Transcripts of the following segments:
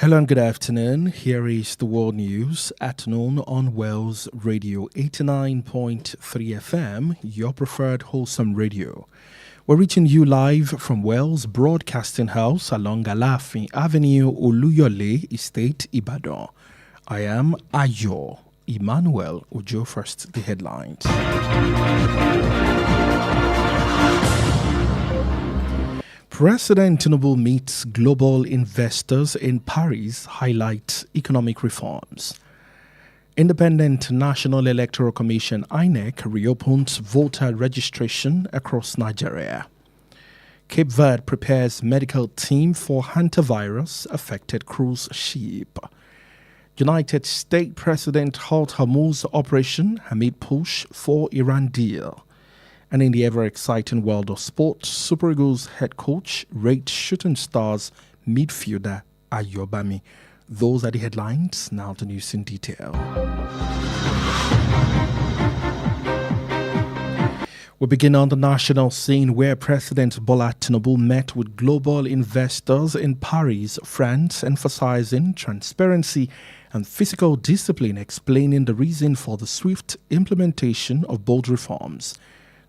Hello and good afternoon. Here is the world news at noon on Wells Radio 89.3 FM, your preferred wholesome radio. We're reaching you live from Wells Broadcasting House along Alafin Avenue, Oluyole Estate, Ibadan. I am Ayo Emmanuel-Ojo. First, the headlines. President Tinubu meets global investors in Paris, highlights economic reforms. Independent National Electoral Commission INEC reopens voter registration across Nigeria. Cape Verde prepares medical team for hantavirus affected cruise ship. United States President halt Hormuz operation amid push for Iran deal. And in the ever-exciting world of sports, Super Eagles head coach rates shooting stars midfielder Ayobami. Those are the headlines. Now the news in detail. We begin on the national scene where President Bola Tinubu met with global investors in Paris, France, emphasizing transparency and fiscal discipline, explaining the reason for the swift implementation of bold reforms.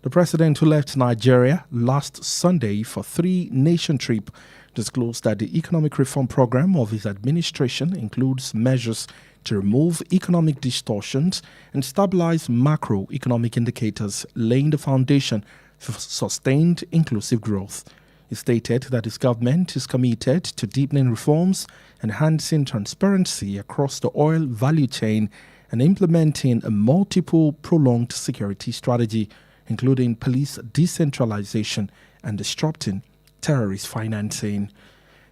The president, who left Nigeria last Sunday for three-nation trip, disclosed that the economic reform program of his administration includes measures to remove economic distortions and stabilize macroeconomic indicators, laying the foundation for sustained inclusive growth. He stated that his government is committed to deepening reforms, enhancing transparency across the oil value chain, and implementing a multiple prolonged security strategy, including police decentralization and disrupting terrorist financing.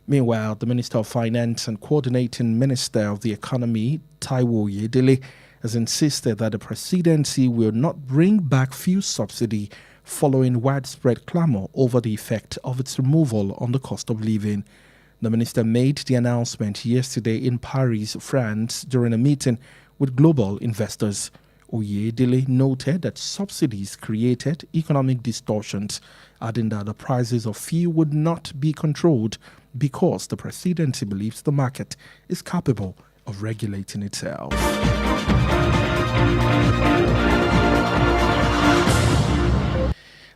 Meanwhile, the Minister of Finance and Coordinating Minister of the Economy, Taiwo Oyedele, has insisted that the presidency will not bring back fuel subsidy following widespread clamor over the effect of its removal on the cost of living. The minister made the announcement yesterday in Paris, France, during a meeting with global investors. Oyedele noted that subsidies created economic distortions, adding that the prices of fuel would not be controlled because the presidency believes the market is capable of regulating itself.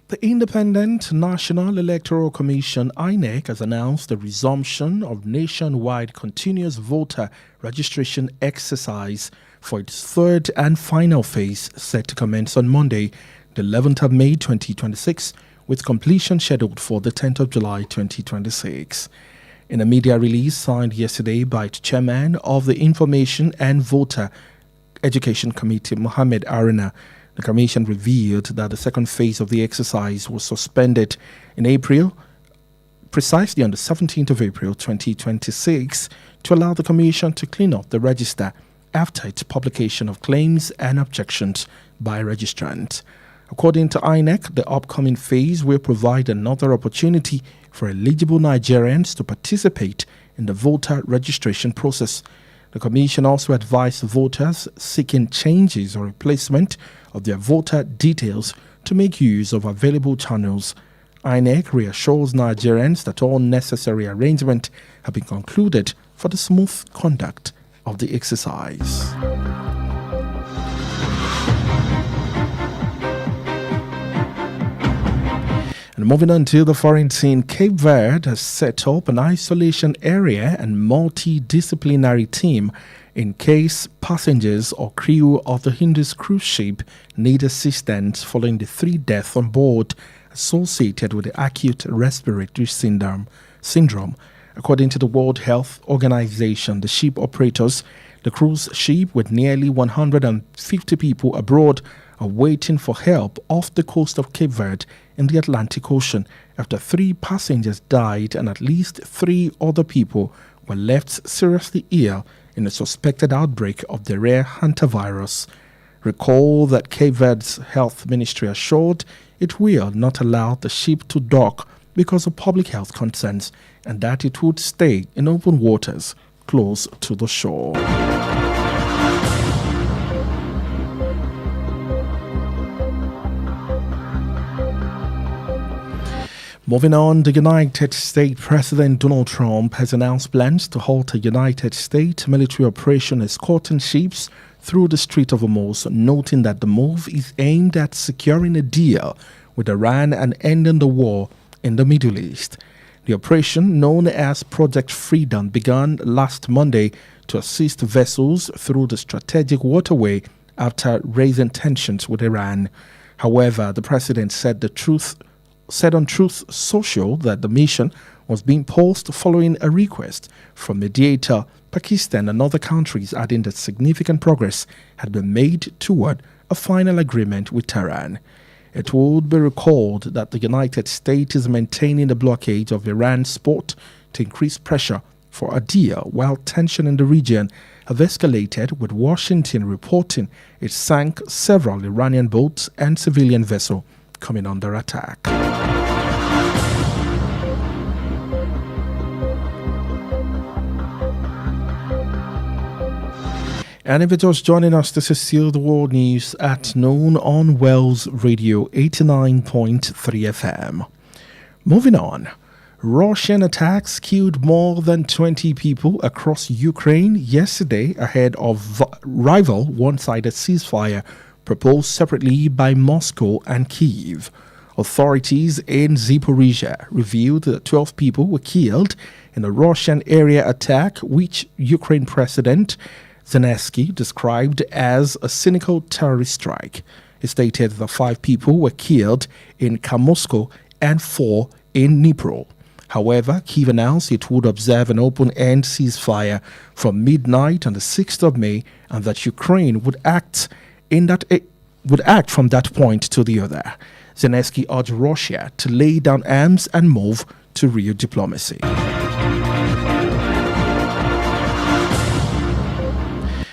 The Independent National Electoral Commission INEC has announced the resumption of nationwide continuous voter registration exercise for its third and final phase, set to commence on Monday, the 11th of May 2026, with completion scheduled for the 10th of July 2026. In a media release signed yesterday by the chairman of the Information and Voter Education Committee, Mohammed Arena, the commission revealed that the second phase of the exercise was suspended in April, precisely on the 17th of April 2026, to allow the commission to clean up the register after its publication of claims and objections by registrants. According to INEC, the upcoming phase will provide another opportunity for eligible Nigerians to participate in the voter registration process. The Commission also advised voters seeking changes or replacement of their voter details to make use of available channels. INEC reassures Nigerians that all necessary arrangements have been concluded for the smooth conduct of the exercise. And moving on to the foreign scene, Cape Verde has set up an isolation area and multidisciplinary team in case passengers or crew of the Hindus cruise ship need assistance following the 3 deaths on board associated with the acute respiratory syndrome. According to the World Health Organization, the ship operators, the cruise ship with nearly 150 people aboard, are waiting for help off the coast of Cape Verde in the Atlantic Ocean after 3 passengers died and at least 3 other people were left seriously ill in a suspected outbreak of the rare hantavirus. Recall that Cape Verde's health ministry assured it will not allow the ship to dock because of public health concerns and that it would stay in open waters close to the shore. Moving on, the United States President Donald Trump has announced plans to halt a United States military operation escorting ships through the Strait of Hormuz, noting that the move is aimed at securing a deal with Iran and ending the war in the Middle East. The operation, known as Project Freedom, began last Monday to assist vessels through the strategic waterway after raising tensions with Iran. However, the president said on Truth Social that the mission was being paused following a request from mediator Pakistan and other countries, adding that significant progress had been made toward a final agreement with Tehran. It would be recalled that the United States is maintaining the blockade of Iran's port to increase pressure for a deal, while tension in the region have escalated, with Washington reporting it sank several Iranian boats and civilian vessels coming under attack. And if you're just joining us, this is still the World News at noon on Wells Radio 89.3 FM. Moving on, Russian attacks killed more than 20 people across Ukraine yesterday ahead of rival one-sided ceasefire proposed separately by Moscow and Kyiv. Authorities in Zaporizhia revealed that 12 people were killed in a Russian area attack, which Ukraine President Zelensky described as a cynical terrorist strike. He stated that 5 people were killed in Kamosko and 4 in Dnipro. However, Kyiv announced it would observe an open-end ceasefire from midnight on the 6th of May and that Ukraine would act from that point to the other. Zelensky urged Russia to lay down arms and move to real diplomacy.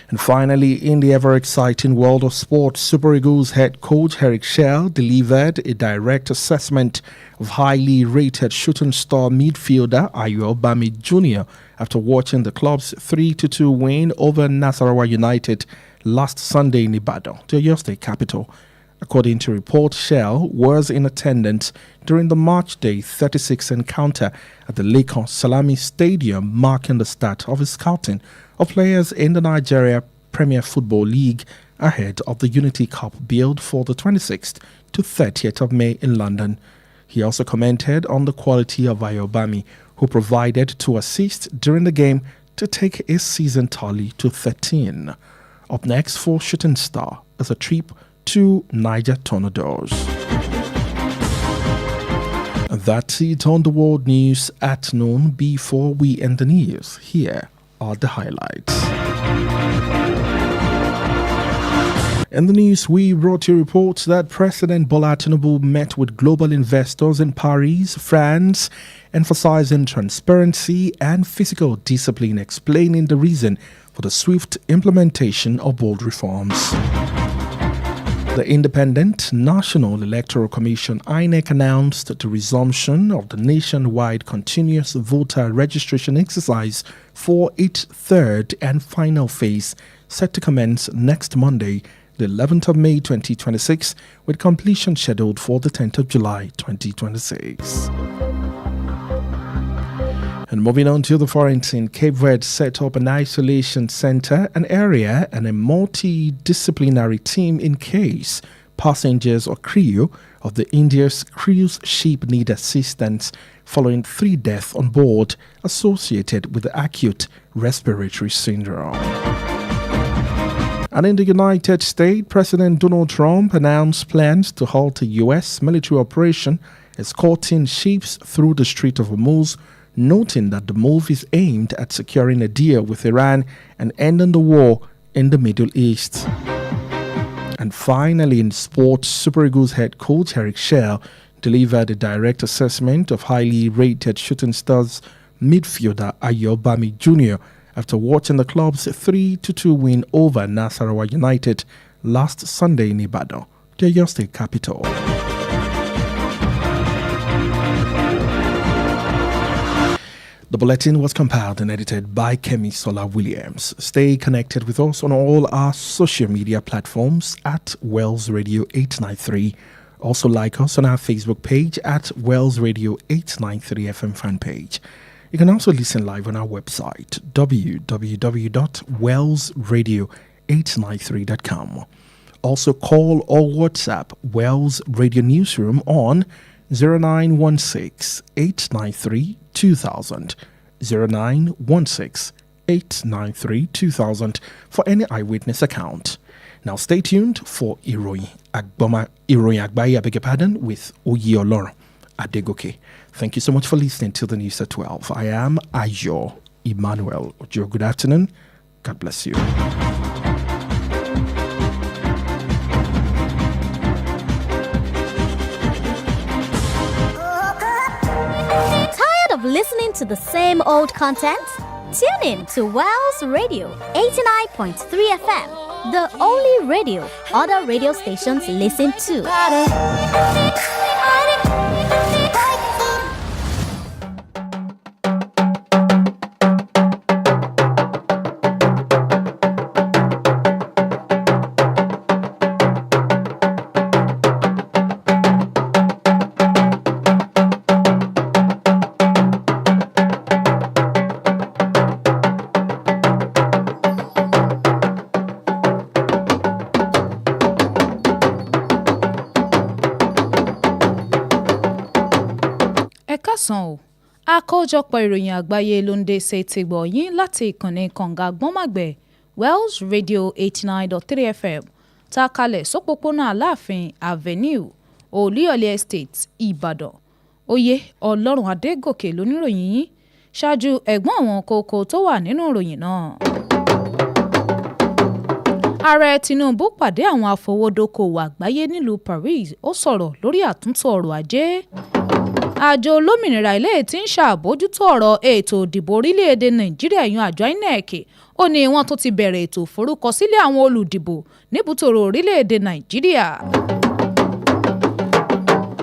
And finally, in the ever-exciting world of sports, Super Eagles head coach Eric Schell delivered a direct assessment of highly rated shooting star midfielder Ayoolorun Jr. after watching the club's 3-2 win over Nasarawa United last Sunday in Ibadan, the Oyo State capital. According to reports, Schell was in attendance during the March Day 36 encounter at the Lekon Salami Stadium, marking the start of his scouting of players in the Nigeria Premier Football League ahead of the Unity Cup build for the 26th to 30th of May in London. He also commented on the quality of Ayoolorun, who provided to assist during the game to take his season tally to 13. Up next for Shooting Star is a trip to Niger Tornadoes. And that's it on the World News at noon. Before we end the news, here are the highlights. In the news, we brought you reports that President Bola Tinubu met with global investors in Paris, France, emphasizing transparency and fiscal discipline, explaining the reason for the swift implementation of bold reforms. The Independent National Electoral Commission (INEC) announced the resumption of the nationwide continuous voter registration exercise for its third and final phase, set to commence next Monday, the 11th of May 2026, with completion scheduled for the 10th of July 2026. And moving on to the foreign scene, Cape Verde set up an isolation center, an area, and a multidisciplinary team in case passengers or crew of the India's cruise ship need assistance following 3 deaths on board associated with acute respiratory syndrome. And in the United States, President Donald Trump announced plans to halt a U.S. military operation escorting ships through the Strait of Hormuz, noting that the move is aimed at securing a deal with Iran and ending the war in the Middle East. And finally, in sports, Super Eagles head coach Eric Schell delivered a direct assessment of highly rated shooting stars midfielder Ayoolorun Jr. after watching the club's 3-2 win over Nasarawa United last Sunday in Ibadan, the Oyo State capital. The bulletin was compiled and edited by Kemi Sola Williams. Stay connected with us on all our social media platforms at Wells Radio 893 Also like us on our Facebook page at Wells Radio 893 FM fan page. You can also listen live on our website, www.wellsradio893.com. Also call or WhatsApp Wells Radio Newsroom on 0916 893 2000, 0916 893 2000 for any eyewitness account. Now stay tuned for IROYIN AGBAYE, with Oyeolorun, Adegoke. Thank you so much for listening to the news at 12. I am Emmanuel-Ojo. Good afternoon. God bless you. Tired of listening to the same old content? Tune in to Wells Radio 89.3 FM, the only radio other radio stations listen to. Àkójọpọ̀ ìròyìn àgbáyé ló ń dé ṣe ti gbọ̀ yín láti ìkànnì kànga gbọ́nmàgbẹ̀ Wells Radio 89.3 FM tá a kalẹ̀ sópópónà Aláàfin Avenue Olúyọ̀lé Estate Ìbàdàn. Oyeolorun Adegoke lóníròyìn yín ṣáájú ẹ̀gbọ́n àwọn kókó tó wà nínú ìròyìn náà. Ààrẹ Tinubu pàdé àwọn afowódókòwò àgbáyé nílùú Paris ó sọ̀rọ̀ lórí àtúntò ọrọ̀ ajé. Àjọ olómìnira ilé tí ń ṣàbójútó ọ̀rọ̀ ètò ìdìbò orílẹ̀-èdè Nàìjíríà yan àjọ INEC ó ní wọ́n tún ti bẹ̀rẹ̀ ètò ìforúkọsílẹ̀ àwọn olùdìbò níbùtòrò orílẹ̀-èdè Nàìjíríà.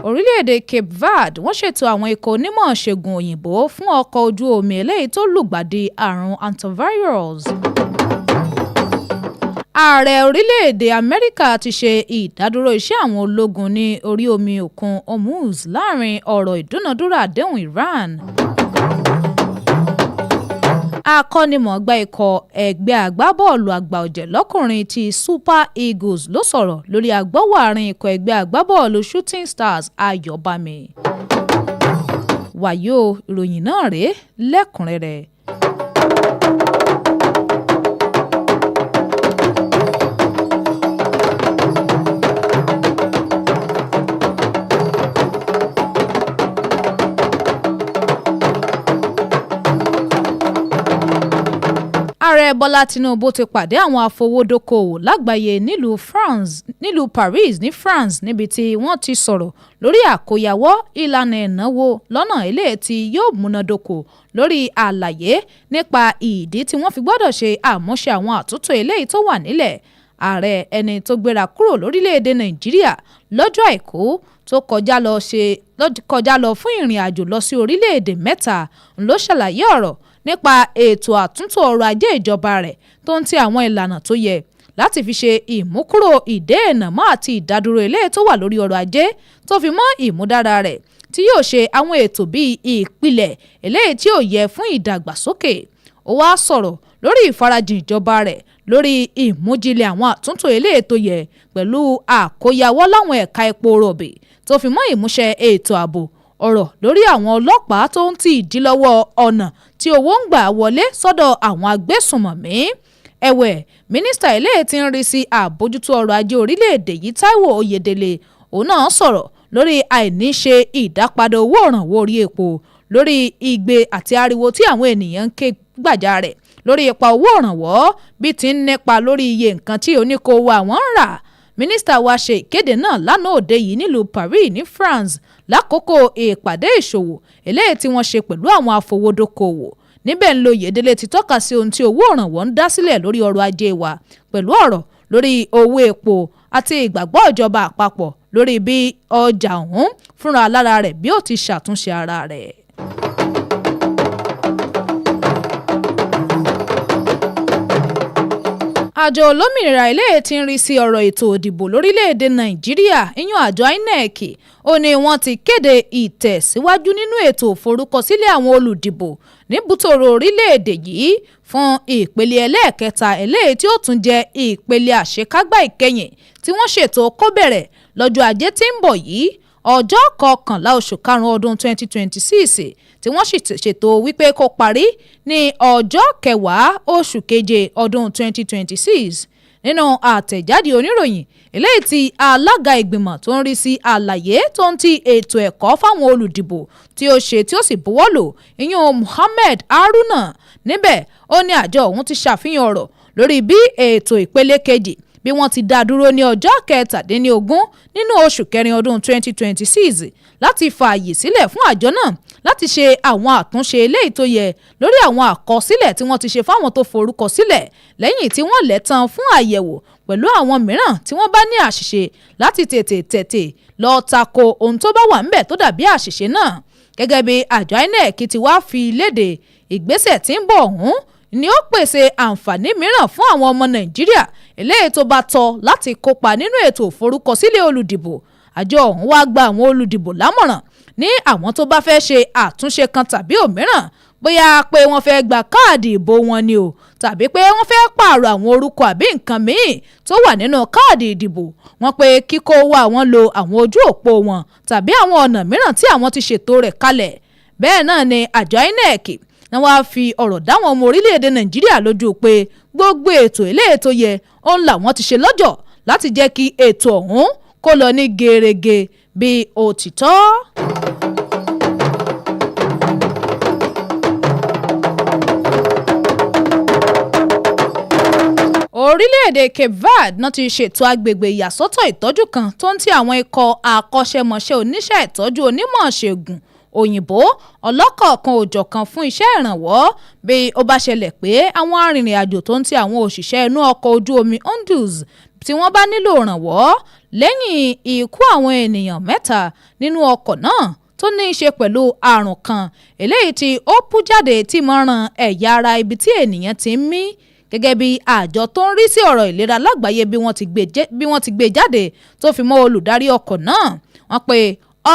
Orílẹ̀-èdè Cape Verde wọ́n ṣètò àwọn ikọ̀ onímọ̀ ṣègùn òyìnbó fún ọkọ̀ ojú omi eléyìí tó lùgbàdì àrùn antivirus. Ààrẹ orílẹ̀-èdè Amẹ́ríkà ti ṣe ìdádúró iṣẹ́ àwọn ológun ní orí omi òkun Hormuz láàrin ọ̀rọ̀ ìdúnàdúrà àdéhùn Iran. Akọ́nimọ̀ọ́gbá ikọ̀ ẹgbẹ́ agbábọ́ọ̀lù àgbà ọ̀jẹ̀ lọ́kùnrin ti Super Eagles ló sọ̀rọ̀ lórí agbọ́wọ́ àárín ikọ̀ ẹgbẹ́ agbábọ́ọ̀lù Shooting Stars Ayọ̀bámi. Wàyó ìròyìn náà rèé lẹ́kùnrẹ́rẹ́. Ààrẹ Bọ́lá Tinubu ti pàdé àwọn afowódókòwò lágbàáyé nílùú Paris ní France níbi tí wọ́n ti sọ̀rọ̀ lórí àkóyawọ́ ìlànà ìnáwó lọ́nà eléyìí tí yóò múnádóko lórí àlàyé nípa ìdí tí wọ́n fi gbọ́dọ̀ ṣe àmúṣe àwọn àtúntò eléyìí tó wà nílẹ̀. Ààrẹ ẹni tó gbéra kúrò lórílẹ̀‐èdè Nàìjíríà lọ́jọ́ Àìkú tó kọjá lọ fún ìrìn àjò lọ sí orílẹ̀‐èdè mẹ́ta ló ṣàlàyé ọ̀rọ̀ nípa ètò àtúntò ọrọ̀ ajé ìjọba rẹ̀ tó ń ti àwọn ìlànà tó yẹ láti fi ṣe ìmúkúrò ìdéènàmọ́ àti ìdádúró eléyìí tó wà lórí ọrọ̀ ajé tó fi mọ́ ìmúdára rẹ̀ tí yóò ṣe àwọn ètò bíi ìpìlẹ̀ eléyìí tí ó yẹ fún ìdàgbàsókè. Ó wá sọ̀rọ̀ lórí ìfarajìn ìjọba rẹ̀ lórí ìmújílẹ̀ àwọn àtúntò eléyìí tó yẹ pẹ̀lú àkóyawọ́ láwọn ẹ̀ka epo rọ̀bì tó fi mọ́ ìmúṣẹ ètò ààbò ọ̀rọ̀ lórí àwọn ọlọ́pàá tó ń ti ìdílọ́wọ́ ọ̀nà tí owó ń gbà wọlé sọ́dọ̀ àwọn agbésùnmọ̀mí. Ẹ̀wẹ̀, mínísítà eléyìí tí ń rí sí àbójútó ọrọ̀ ajé orílẹ̀-èdè yìí Táíwò Oyèdélé òun náà sọ̀rọ̀ lórí àìníṣe ìdápadà owó ìrànwọ́ orí epo lórí igbe àti ariwo tí àwọn ènìyàn ń ké gbàjarè lórí ipa owó ìrànwọ́ bí ti ń nípa lórí iye nǹkan tí oníkòwò àwọn ń rà. Mínísítà wa ṣe ìkéde náà lánàá òde yìí nílùú Paris ní France lákòókò ìpàdé ìṣòwò eléyìí tí wọ́n ṣe pẹ̀lú àwọn afowódókòwò. Níbẹ̀ ń lo Oyèdélé ti tọ́ka sí ohun tí owó ìrànwọ́ ń dá sílẹ̀ lórí ọrọ̀ ajé wa pẹ̀lú ọ̀rọ̀ lórí owó epo àti ìgbàgbọ́ ìjọba àpapọ̀ lórí bí ọjà ọ̀hún fúnra lára rẹ̀ bí ó ti ṣàtúnṣe ara rẹ̀. àjọ olómìnira ilé tí ń rí sí ọ̀rọ̀ ètò òdìbò lórílẹ̀‐èdè nàìjíríà ìyún àjọ INEC ó ní wọ́n ti kéde ìtẹ̀síwájú nínú ètò ìforúkọsílẹ̀ àwọn olùdìbò níbùtòrò orílẹ̀‐èdè yìí fún ìpele ẹlẹ́ẹ̀kẹta eléyìí tí ó tún jẹ́ ìpele àṣekágbá ìkẹyìn tí wọ́n ṣètò kó bẹ̀rẹ̀ lọ́jọ́ ajé tí ń bọ̀ yìí ọjọ́ 11 oṣù karùn-ún ọdún 2026 tí wọ́n sì ṣètò wípé kó parí ní ọjọ́ 10 oṣù keje ọdún 2026 nínú àtẹ̀jáde oníròyìn eléyìí tí alága ìgbìmọ̀ tó ń rí sí àlàyé tó ń ti ètò ẹ̀kọ́ fáwọn olùdìbò tí ó ṣe tí ó sì buwọ́lù ìyún Muhammed Haruna níbẹ̀ ó ní àjọ òun ti ṣàfihàn ọ̀rọ̀ lórí bí ètò ìpele kejì bí wọ́n ti dá dúró ní ọjọ́ 17 nínú oṣù kẹrin ọdún 2026 láti fààyè sílẹ̀ fún àjọ náà láti ṣe àwọn àtúnṣe eléyìí tó yẹ lórí àwọn àkọsílẹ̀ tí wọ́n ti ṣe fáwọn tó forúkọ sílẹ̀ lẹ́yìn tí wọ́n lẹ̀ tán fún àyẹ̀wò pẹ̀lú àwọn mìíràn tí wọ́n bá ní àṣìṣe láti tètè lọ tako ohun tó bá wà ńbẹ̀ tó dàbí àṣìṣe náà gẹ́gẹ́ bí àjọ INEC ti wá fi léde ìgbésẹ̀ tí ń bọ̀ ọ̀hún ni ó pèsè àǹfààní mìíràn fún àwọn ọmọ Nàìjíríà eléyìí tó bá tọ́ láti kópa nínú ètò ìforúkọsílẹ̀ olùdìbò àjọ ọ̀hún wá gba àwọn olùdìbò lámọ̀ràn ní àwọn tó bá fẹ́ ṣe àtúnṣe kan tàbí òmíràn bóyá pé wọ́n fẹ́ gba káàdì ìbò wọn ni o tàbí pé wọ́n fẹ́ pààrọ̀ àwọn orúkọ àbí nǹkan míì tó wà nínú káàdì ìdìbò wọn pé kíkó wá àwọn lo àwọn ojú òpó wọn tàbí àwọn ọ̀nà mìíràn tí àwọn ti ṣètò rẹ̀ kalẹ̀ bẹ́ẹ̀ náà ni àjọ INEC náà wá fi ọ̀rọ̀ dáwọn ọmọ orílẹ̀-èdè Nàìjíríà lójú pé gbogbo ètò eléyètò yẹ òun làwọn ti ṣe lọ́jọ́ láti jẹ́ kí ètò ọ̀hún kó lọ ní gerege bí òtítọ́. orílẹ̀-èdè Cape Verde náà ti ṣètò agbègbè ìyàsọ́tọ̀ ìtọ́jú kan tó ń ti àwọn ikọ̀ àkọ́ṣẹ́mọṣẹ́ oníṣẹ́ ìtọ́jú onímọ̀ ṣègùn òyìnbó ọlọ́kọ̀ọ̀kan òjọ̀kan fún iṣẹ́ ìrànwọ́ bí ó bá ṣẹlẹ̀ pé àwọn arìnrìn-àjò tó ń ti àwọn òṣìṣẹ́ inú ọkọ̀ ojú omi Ondus tí wọ́n bá nílò ìrànwọ́ lẹ́yìn ikú àwọn ènìyàn 3 nínú ọkọ̀ náà tó ní í ṣe pẹ̀lú àrùn kan eléyìí tí ó pú jáde tí máa ń ran ẹ̀yà ara ibi tí ènìyàn ti ń mí gẹ́gẹ́ bí àjọ tó ń rí sí ọ̀rọ̀ ìlera lágbàáyé bí wọ́n ti gbé jáde tó fi mọ́ olùdarí ọkọ̀ náà wọ́n pe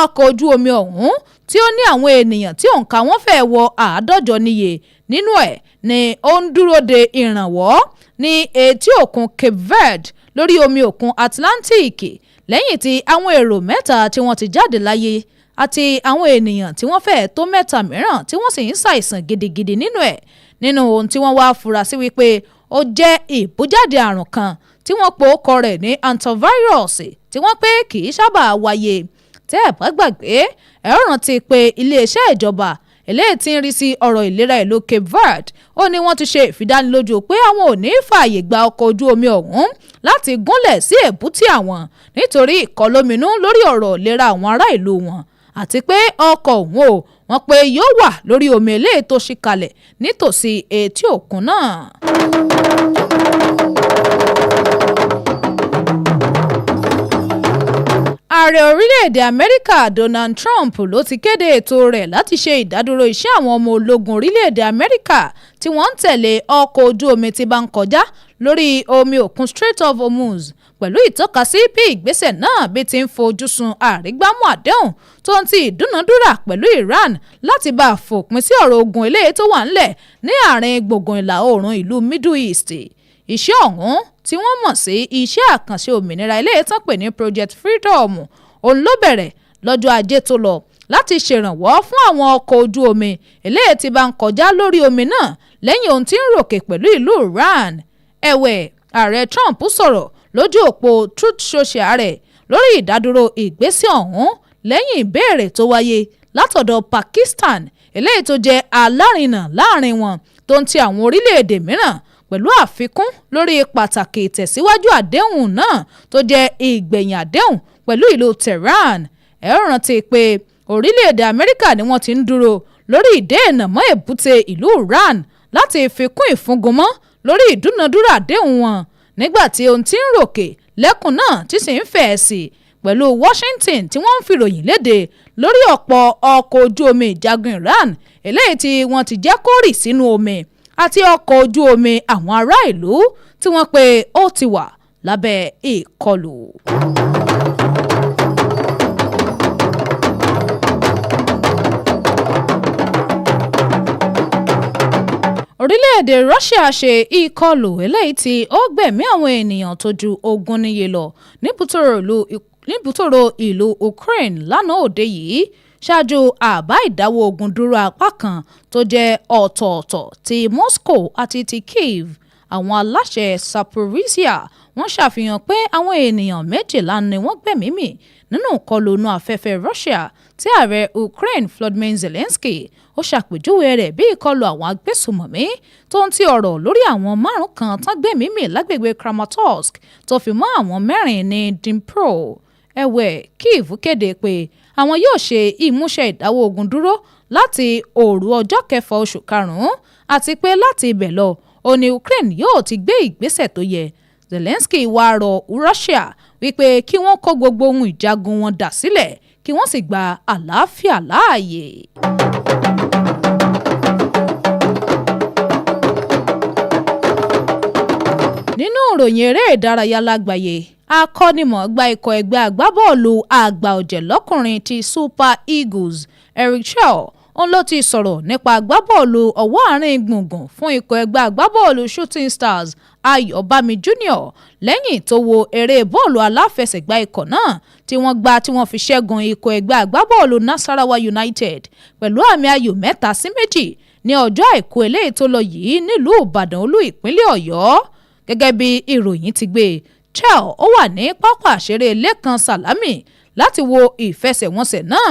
ọkọ̀ ojú omi ọ̀hún tí ó ní àwọn ènìyàn tí òǹkà wọn fẹ́ wọ 150 níye nínú ẹ̀ ni ó ń dúró de ìrànwọ́ ní etí òkun Cape Verde lórí omi òkun Atlantic lẹ́yìn tí àwọn èrò 3 tí wọ́n ti jáde láyé àti àwọn ènìyàn tí wọ́n fẹ́ tó 3 mìíràn tí wọ́n sì ń ṣàìsàn gidigidi nínú ẹ̀ nínú ohun tí wọ́n wá fura sí wípé ó jẹ́ ìbújáde àrùn kan tí wọ́n po orúkọ rẹ̀ ní antivirus tí wọ́n pé kì í sábà wáyé tẹ́ ẹ̀ bá gbàgbé ẹ rántí pé iléeṣẹ́ ìjọba eléyìí tí ń rí sí ọ̀rọ̀ ìlera ìlú Cape Verde ó ní wọ́n ti ṣe ìfidánilójú pé àwọn ò ní fààyè gba ọkọ̀ ojú omi ọ̀hún láti gúnlẹ̀ sí èbúté àwọn nítorí ìkọlóminú lórí ọ̀rọ̀ ìlera àwọn ará ìlú wọn àti pé ọkọ̀ ọ̀hún o wọ́n pé yóò wà lórí omi eléyìí tó ṣí kalẹ̀ nítòsí etí òkun náà. ààrẹ orílẹ̀-èdè Amẹ́ríkà Donald Trump ló ti kéde ètò rẹ̀ láti ṣe ìdádúró iṣẹ́ àwọn ọmọ ológun orílẹ̀-èdè Amẹ́ríkà tí wọ́n ń tẹ̀lé ọkọ̀ ojú omi tí bá ń kọjá lórí omi òkun Strait of Hormuz pẹ̀lú ìtọ́kasí bí ìgbésẹ̀ náà bí ti ń fojú sun àrígbámú àdéhùn tó ń ti ìdúnadúrà pẹ̀lú Iran láti bá a fòpin sí ọ̀rọ̀ ogun eléyìí tó wà ńlẹ̀ ní àárín gbùngbùn ìlà oòrùn ìlú Middle East. Iṣẹ́ ọ̀hún tí wọ́n mọ̀ sí iṣẹ́ àkànṣe òmìnira eléyìí tán pè ní Project Freedom òun ló bẹ̀rẹ̀ lọ́jọ́ ajé tó lọ láti ṣèrànwọ́ fún àwọn ọkọ̀ ojú omi eléyìí tí bá ń kọjá lórí omi náà lẹ́yìn ohun tí ń ròkè pẹ̀lú ìlú Iran. ẹ̀wẹ̀ ààrẹ Trump sọ̀rọ̀ lójú òpó Truth Social rẹ̀ lórí ìdádúró ìgbésẹ̀ ọ̀hún lẹ́yìn ìbéèrè tó wáyé látọ̀dọ̀ Pakistan eléyìí tó jẹ́ alárinà láàrin wọn tó ń ti àwọn orílẹ̀-èdè mìíràn pẹ̀lú àfikún lórí pàtàkì ìtẹ̀síwájú àdéhùn náà tó jẹ́ ìgbẹ̀yìn àdéhùn pẹ̀lú ìlú Tehran. ẹ rántí pé orílẹ̀-èdè Amẹ́ríkà ni wọ́n ti ń dúró lórí ìdènà mọ́ èbúté ìlú Iran láti fi kún ìfúngunmọ́ lórí ìdúnadúrà àdéhùn wọn nígbà tí ohun tí ń ròkè lẹ́kùn náà tí sì ń fẹ̀ sí pẹ̀lú Washington tí wọ́n ń fìròyìn léde lórí ọ̀pọ̀ ọkọ̀ ojú omi ìjagun Iran eléyìí tí wọ́n ti jẹ́ kó rì sínú omi àti ọkọ̀ ojú omi àwọn ará ìlú tí wọ́n pe ó ti wà lábẹ́ ìkọlù. orílẹ̀-èdè Russia ṣe ìkọlù eléyìí tí ó gbẹ̀mí àwọn ènìyàn tó ju 20 níye lọ níbùtòrò ìlú Ukraine lánàá òde yìí ṣáájú àbá ìdáwọ́ ogun dúró apá kan tó jẹ́ ọ̀tọ̀ọ̀tọ̀ ti Moscow àti ti Kyiv. Àwọn aláṣẹ Zaporizhia wọ́n ṣàfihàn pé àwọn ènìyàn 12 ni wọ́n gbẹ̀mí mì nínú ìkọlù inú afẹ́fẹ́ Russia tí ààrẹ Ukraine Volodymyr Zelensky ó ṣàpèjúwe rẹ̀ bí ìkọlù àwọn agbésùmọ̀mí tó ń ti ọ̀rọ̀ lórí àwọn 5 kan tán gbẹ̀mí mì lágbègbè Kramatorsk tó fi mọ́ àwọn 4 ní Dnipro. Ẹ̀wẹ̀, Kyiv kéde pé àwọn yóò ṣe ìmúṣẹ ìdáwọ́ ogun dúró láti òru ọjọ́ 6 oṣù karùn-ún àti pé láti ibẹ̀ lọ ó ní Ukraine yóò ti gbé ìgbésẹ̀ tó yẹ. Zelensky wá rọ Russia wípé kí wọ́n kó gbogbo ohun ìjagun wọn dà sílẹ̀ kí wọ́n sì gba àlàáfíà láàyè. nínú ìròyìn eré ìdárayá lágbàáyé akọ́nimọ̀ọ́gbá ikọ̀ ẹgbẹ́ agbábọ́ọ̀lù àgbà ọ̀jẹ̀ lọ́kùnrin ti Super Eagles Eric Chell òun ló ti sọ̀rọ̀ nípa agbábọ́ọ̀lù ọwọ́ àárín gbùngbùn fún ikọ̀ ẹgbẹ́ agbábọ́ọ̀lù Shooting Stars Ayọ̀bámi Junior lẹ́yìn tó wo eré bọ́ọ̀lù aláfẹsẹ̀gbá ikọ̀ náà tí wọ́n fi ṣẹ́gun ikọ̀ ẹgbẹ́ agbábọ́ọ̀lù Nasarawa United pẹ̀lú àmì ayò 3-2 ní ọjọ́ àìkú eléyìí tó lọ yìí nílùú Ìbàdàn olú ìpínlẹ̀ Ọ̀yọ́. Gẹ́gẹ́ bí ìròyìn ti gbé, Chell ó wà ní pápá àṣeré Lẹ́kan Sàlámì láti wo ìfẹsẹ̀wọnsẹ̀ náà,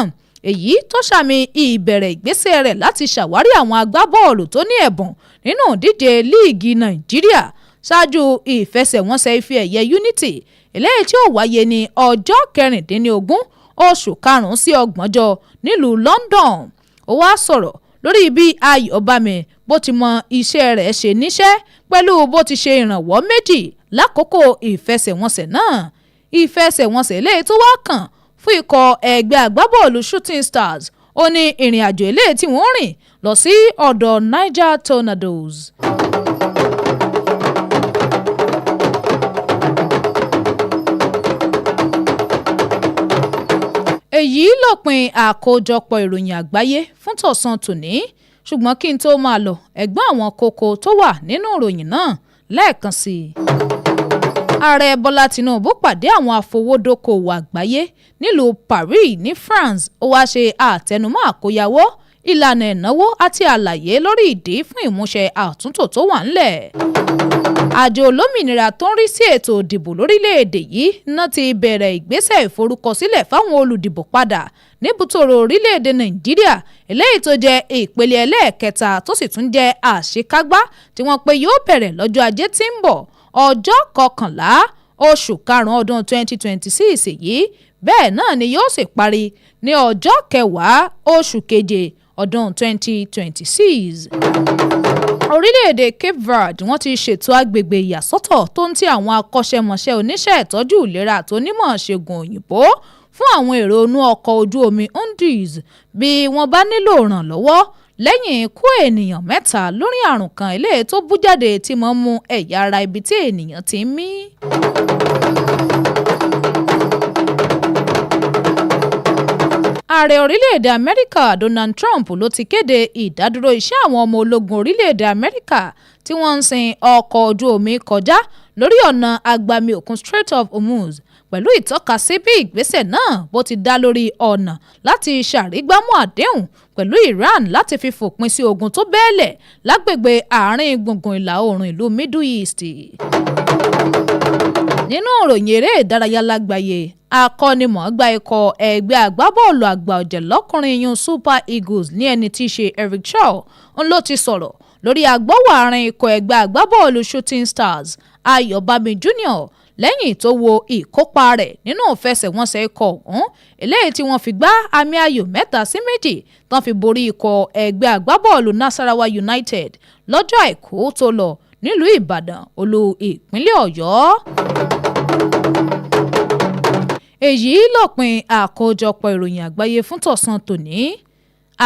èyí tó ṣàmì ìbẹ̀rẹ̀ ìgbésẹ̀ rẹ̀ láti ṣàwárí àwọn agbábọ́ọ̀lù tó ní ẹ̀bùn nínú ìdíje líìgì Nàìjíríà ṣáájú ìfẹsẹ̀wọnsẹ̀ ife ẹ̀yẹ Unity eléyìí tí ó wáyé ní ọjọ́ 16 oṣù karùn-ún sí 30 nílùú London. Ó wá sọ̀rọ̀ lórí bí Ayọ̀bámi bó ti mọ iṣẹ́ rẹ̀ ṣe níṣẹ́ pẹ̀lú bó ti ṣe ìrànwọ́ méjì lákòókò ìfẹsẹ̀wọnsẹ̀ náà. Ìfẹsẹ̀wọnsẹ̀ eléyìí tó wá kàn fún ikọ̀ ẹgbẹ́ agbábọ́ọ̀lù Shooting Stars ó ní ìrìn àjò eléyìí tí wọ́n rìn lọ sí ọ̀dọ̀ Niger Tornadoes. èyí lópin àkójọpọ̀ ìròyìn àgbáyé fún tọ̀sán tòní, ṣùgbọ́n kí n tó máa lọ ẹ̀gbọ́n àwọn kókó tó wà nínú ìròyìn náà lẹ́ẹ̀kan sí i. Ààrẹ Bọ́lá Tinubu pàdé àwọn afowódókòwò àgbáyé nílùú Paris ní France. Ó wá ṣe àtẹnumọ́ àkóyawọ́ ìlànà ìnáwó àti àlàyé lórí ìdí fún ìmúṣẹ àtúntò tó wà ńlẹ̀. Àjọ olómìnira tó ń rí sí ètò ìdìbò lórílẹ̀‐èdè yìí náà ti bẹ̀rẹ̀ ìgbésẹ̀ ìforúkọsílẹ̀ fáwọn olùdìbò padà níbùtòrò orílẹ̀‐èdè Nàìjíríà eléyìí tó jẹ́ ìpele ẹlẹ́ẹ̀kẹta tó sì tún jẹ́ àṣekágbá tí wọ́n pe yóò bẹ̀rẹ̀ lọ́jọ́ Ajé tí ń bọ̀ ọjọ́ 11 oṣù karùn-ún ọdún 2026 yìí, bẹ́ẹ̀ náà ni yóò sì parí ní ọjọ́ 10 oṣù keje ọdún 2026. Orílẹ̀-èdè Cape Verde wọ́n ti ṣètò agbègbè ìyàsọ́tọ̀ tó ń ti àwọn akọ́ṣẹ́mọṣẹ́ oníṣẹ́ ìtọ́jú ìlera àti onímọ̀ ṣègùn òyìnbó fún àwọn èrò inú ọkọ̀ ojú omi Undis bí wọ́n bá nílò ìrànlọ́wọ́ lẹ́yìn ikú ènìyàn 3 lórí àrùn kan eléyìí tó bú jáde tí máa ń mú ẹ̀yà ara ibi tí ènìyàn ti ń mí. Ààrẹ orílẹ̀-èdè Amẹ́ríkà Donald Trump ló ti kéde ìdádúró iṣẹ́ àwọn ọmọ ológun orílẹ̀-èdè Amẹ́ríkà tí wọ́n ń sin ọkọ̀ ojú omi kọjá lórí ọ̀nà agbami òkun Strait of Hormuz pẹ̀lú ìtọ́kasí bí ìgbésẹ̀ náà bó ti dá lórí ọ̀nà láti ṣàrígbámú àdéhùn pẹ̀lú Iran láti fi fòpin sí ogun tó bẹ́ẹ̀lẹ̀ lágbègbè àárín gbùngbùn ìlà oòrùn ìlú Middle East. Nínú ìròyìn eré ìdárayá lágbàáyé, akọ́nimọ̀ọ́gbá ikọ̀ ẹgbẹ́ agbábọ́ọ̀lù àgbà ọ̀jẹ̀ lọ́kùnrin yun Super Eagles ní ẹni tí í ṣe Eric Chell ń ló ti sọ̀rọ̀ lórí agbọ́wọ́ àárín ikọ̀ ẹgbẹ́ agbábọ́ọ̀lù Shooting Stars Ayọ̀bámi Junior lẹ́yìn tó wo ìkópa rẹ̀ nínú ìfẹsẹ̀wọnsẹ̀ ikọ̀ ọ̀hún eléyìí tí wọ́n fi gbá àmì ayò 3-2 tán fi borí ikọ̀ ẹgbẹ́ agbábọ́ọ̀lù Nasarawa United lọ́jọ́ àìkú tó lọ nílùú Ìbàdàn olú ìpínlẹ̀ Ọ̀yọ́. Èyí lópin àkójọpọ̀ ìròyìn àgbáyé fún tọ̀sán tòní.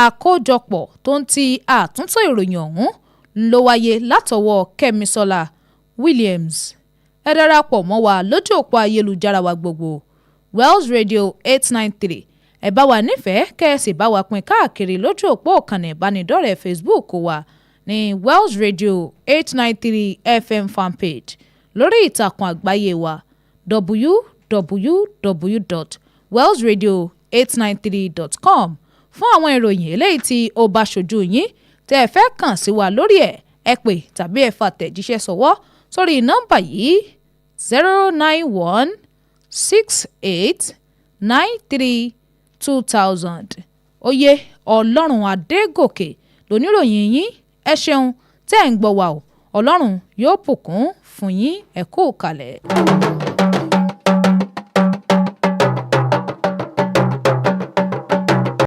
Àkójọpọ̀ tó ń ti àtúntò ìròyìn ọ̀hún ló wáyé látọwọ́ Kẹ́misọ́lá Williams. Ẹ darapọ̀ mọ́ wa lójú òpó ayélujára wa gbogbo Wells Radio 893 ẹ bá wa nífẹ̀ẹ́ kẹ́ ẹ sì bá wa pín káàkiri lójú òpó ìkànnì ìbánidọ́rẹ̀ẹ́ Facebook wa ní Wells Radio 893 FM fanpage lórí ìtàkùn àgbáyé wa www.wellsradio893.com fún àwọn ìròyìn eléyìí tí ó bá ṣojú yín tẹ́ ẹ fẹ́ kàn sí wa lórí ẹ̀ ẹ pè tàbí ẹ fa tẹ̀jíṣẹ́ sọ̀wọ́ sórí nọ́mbà yìí 09168932000. Oyèolorun Adegoke lóníròyìn yín ẹ ṣeun tẹ́ ẹ̀ ń gbọ́ wa o Ọlọ́run yóò bùkún fún yín ẹ kú kalẹ̀.